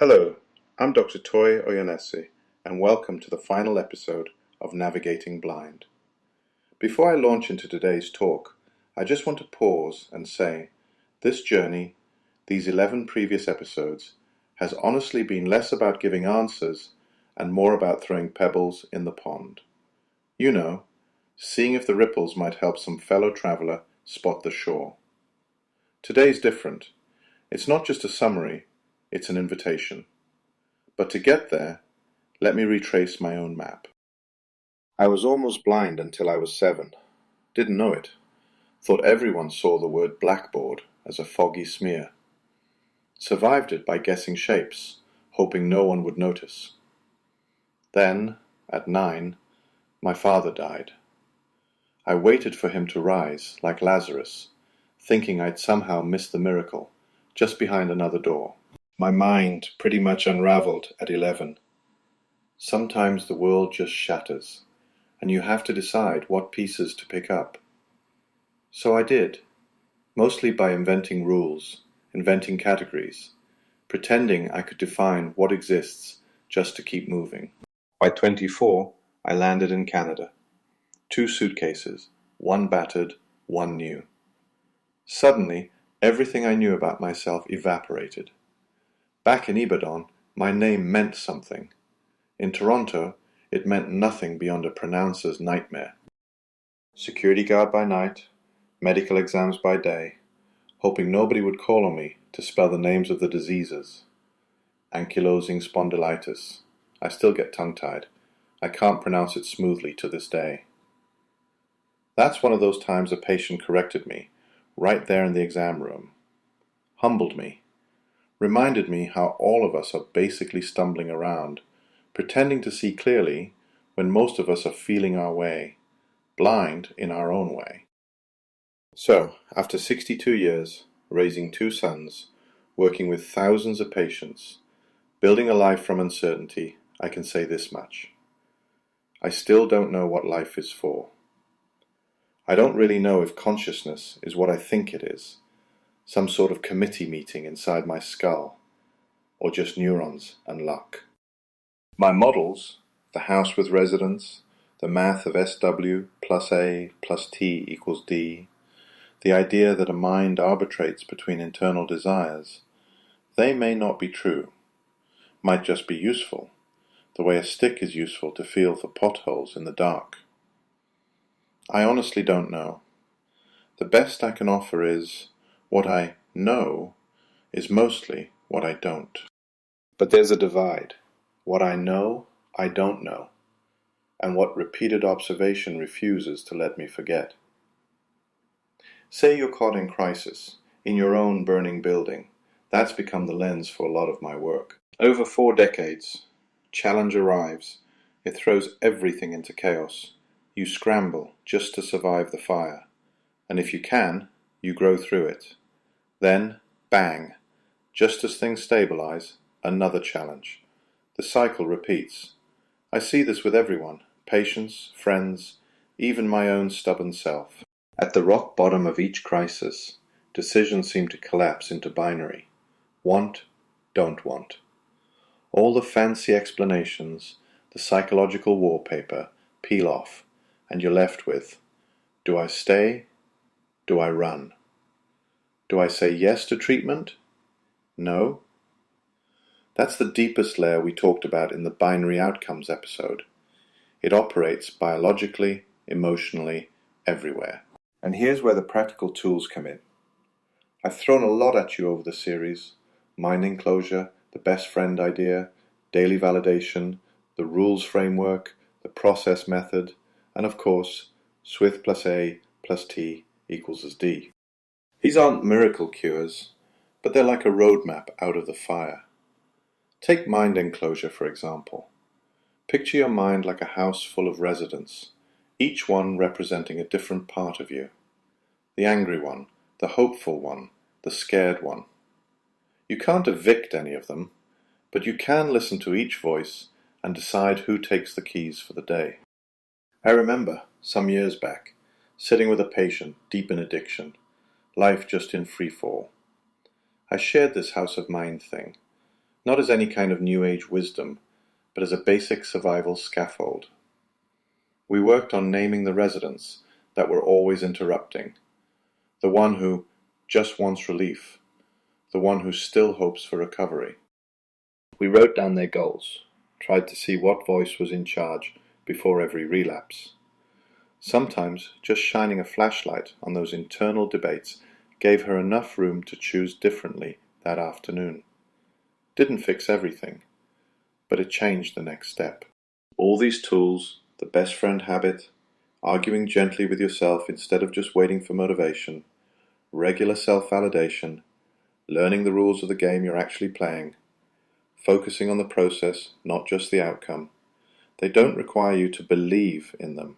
Hello, I'm Dr. Toye Oyelese, and welcome to the final episode of Navigating Blind. Before I launch into today's talk, I just want to pause and say, this journey, these 11 previous episodes, has honestly been less about giving answers and more about throwing pebbles in the pond. You know, seeing if the ripples might help some fellow traveler spot the shore. Today's different. It's not just a summary, it's an invitation. But to get there, let me retrace my own map. I was almost blind until I was 7. Didn't know it. Thought everyone saw the word blackboard as a foggy smear. Survived it by guessing shapes, hoping no one would notice. Then, at 9, my father died. I waited for him to rise, like Lazarus, thinking I'd somehow missed the miracle, just behind another door. My mind pretty much unraveled at 11. Sometimes the world just shatters, and you have to decide what pieces to pick up. So I did, mostly by inventing rules, inventing categories, pretending I could define what exists just to keep moving. By 24, I landed in Canada. 2 suitcases, 1 battered, 1 new. Suddenly, everything I knew about myself evaporated. Back in Ibadan, my name meant something. In Toronto, it meant nothing beyond a pronouncer's nightmare. Security guard by night, medical exams by day, hoping nobody would call on me to spell the names of the diseases. Ankylosing spondylitis. I still get tongue-tied. I can't pronounce it smoothly to this day. That's one of those times a patient corrected me, right there in the exam room. Humbled me. Reminded me how all of us are basically stumbling around, pretending to see clearly when most of us are feeling our way, blind in our own way. So, after 62 years, raising 2 sons, working with thousands of patients, building a life from uncertainty, I can say this much. I still don't know what life is for. I don't really know if consciousness is what I think it is, some sort of committee meeting inside my skull, or just neurons and luck. My models, the house with residence, the math of SW plus A plus T equals D, the idea that a mind arbitrates between internal desires, they may not be true, might just be useful, the way a stick is useful to feel for potholes in the dark. I honestly don't know. The best I can offer is, what I know is mostly what I don't. But there's a divide. What I know, I don't know, and what repeated observation refuses to let me forget. Say you're caught in crisis, in your own burning building. That's become the lens for a lot of my work. Over 4 decades, challenge arrives. It throws everything into chaos. You scramble just to survive the fire. And if you can, you grow through it. Then, bang, just as things stabilize, another challenge. The cycle repeats. I see this with everyone, patients, friends, even my own stubborn self. At the rock bottom of each crisis, decisions seem to collapse into binary. Want, don't want. All the fancy explanations, the psychological wallpaper, peel off, and you're left with, do I stay? Do I run? Do I say yes to treatment? No? That's the deepest layer we talked about in the binary outcomes episode. It operates biologically, emotionally, everywhere. And here's where the practical tools come in. I've thrown a lot at you over the series: mind enclosure, the best friend idea, daily validation, the rules framework, the process method, and of course, SWIFT plus A plus T equals as D. These aren't miracle cures, but they're like a roadmap out of the fire. Take mind enclosure, for example. Picture your mind like a house full of residents, each one representing a different part of you. The angry one, the hopeful one, the scared one. You can't evict any of them, but you can listen to each voice and decide who takes the keys for the day. I remember, some years back, sitting with a patient deep in addiction, life just in free fall. I shared this house of mind thing, not as any kind of New Age wisdom, but as a basic survival scaffold. We worked on naming the residents that were always interrupting, the one who just wants relief, the one who still hopes for recovery. We wrote down their goals, tried to see what voice was in charge before every relapse. Sometimes just shining a flashlight on those internal debates gave her enough room to choose differently that afternoon. Didn't fix everything, but it changed the next step. All these tools, the best friend habit, arguing gently with yourself instead of just waiting for motivation, regular self-validation, learning the rules of the game you're actually playing, focusing on the process, not just the outcome. They don't require you to believe in them.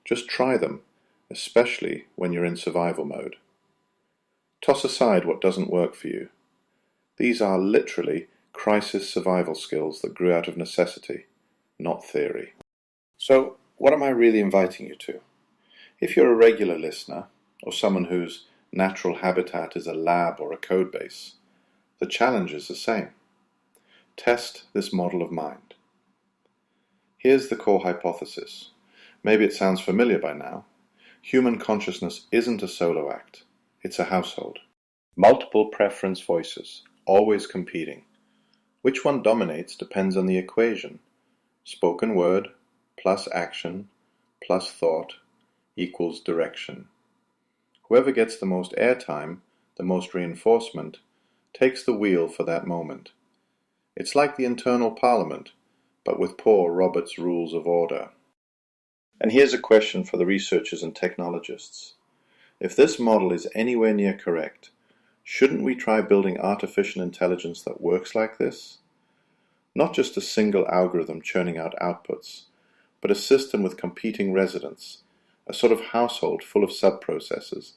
Just try them, especially when you're in survival mode. Toss aside what doesn't work for you. These are literally crisis survival skills that grew out of necessity, not theory. So, what am I really inviting you to? If you're a regular listener, or someone whose natural habitat is a lab or a code base, the challenge is the same. Test this model of mind. Here's the core hypothesis. Maybe it sounds familiar by now. Human consciousness isn't a solo act. It's a household. Multiple preference voices, always competing. Which one dominates depends on the equation. Spoken word plus action plus thought equals direction. Whoever gets the most airtime, the most reinforcement, takes the wheel for that moment. It's like the internal parliament, but with poor Robert's rules of order. And here's a question for the researchers and technologists. If this model is anywhere near correct, shouldn't we try building artificial intelligence that works like this? Not just a single algorithm churning out outputs, but a system with competing residents, a sort of household full of sub-processors,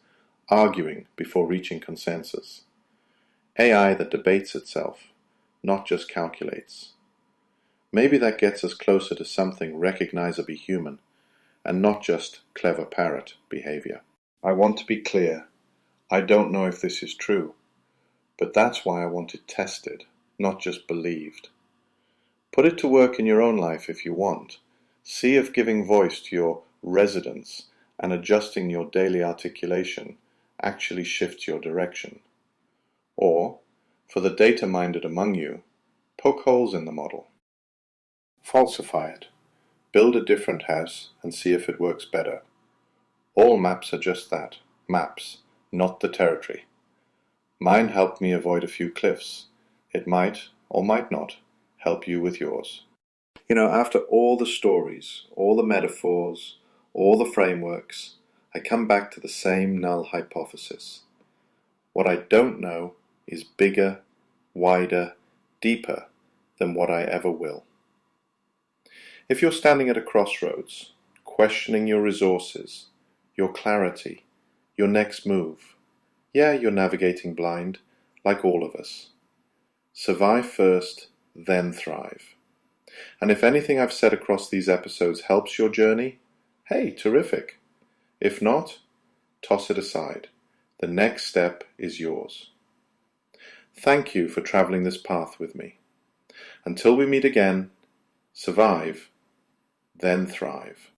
arguing before reaching consensus. AI that debates itself, not just calculates. Maybe that gets us closer to something recognizably human, and not just clever parrot behavior. I want to be clear. I don't know if this is true, but that's why I want it tested, not just believed. Put it to work in your own life if you want. See if giving voice to your residents and adjusting your daily articulation actually shifts your direction. Or, for the data-minded among you, poke holes in the model. Falsify it. Build a different house and see if it works better. All maps are just that, maps, not the territory. Mine helped me avoid a few cliffs. It might, or might not, help you with yours. After all the stories, all the metaphors, all the frameworks, I come back to the same null hypothesis. What I don't know is bigger, wider, deeper than what I ever will. If you're standing at a crossroads, questioning your resources, your clarity, your next move, yeah, you're navigating blind, like all of us. Survive first, then thrive. And if anything I've said across these episodes helps your journey, hey, terrific. If not, toss it aside. The next step is yours. Thank you for traveling this path with me. Until we meet again, survive, then thrive.